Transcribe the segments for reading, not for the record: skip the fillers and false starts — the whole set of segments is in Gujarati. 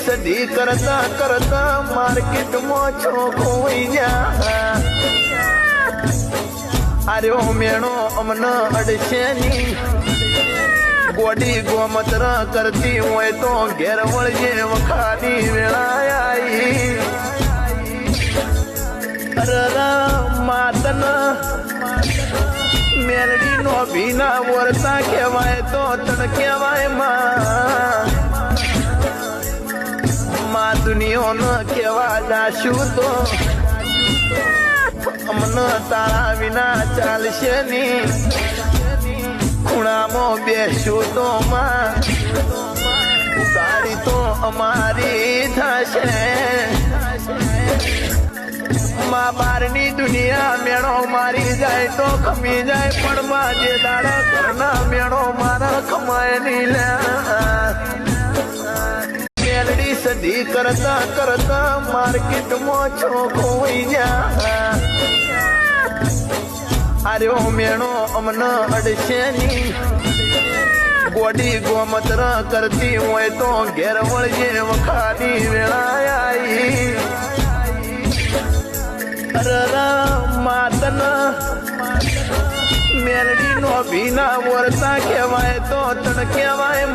સદી કરતા કરતા માર્કેટમાં છોકરી જા આર્યો મેણો અમને અડશે ની ગોડી ગોમત્ર કરતી હોય તો ઘેર વળજે વખાની વેળાઈ માતન મેલડી નો ભીના વરતા કહેવાય તો તણ કહેવાય માં દુનિયો ન કહેવા જાશું તો અમને તારા વિના ચાલશે ની ખૂણામાં બેસું તો માં તારી તો અમારી થશે માં બારની દુનિયા મેળો મારી જાય તો ખમી જાય પણ માં જે દાડા ઘરના મેળો મારા ખમાય ની લે મેલડી સદી કરતા કરતા માર્કેટમાં છોકરી જા આર્યો મેણો અમને અડશે ની ગોડી ગોમત્ર કરતી હોય તો ઘેર વળજે વખાની વેળાઈ માતન મેલડી નો ભીના વરતા કહેવાય તો તણ કહેવાય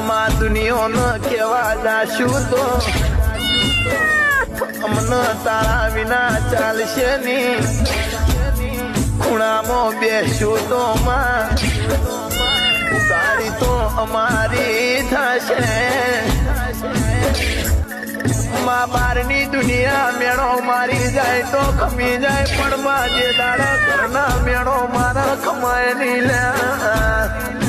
માં દુનિયો ન કહેવા જાશું તો અમને તારા વિના ચાલશે ની ખૂણામાં બેસું તો માં તારી તો અમારી થશે માં બારની દુનિયા મેળો મારી જાય તો ખમી જાય પણ માં જે દાડા ઘરના મેળો મારા ખમાય ની લે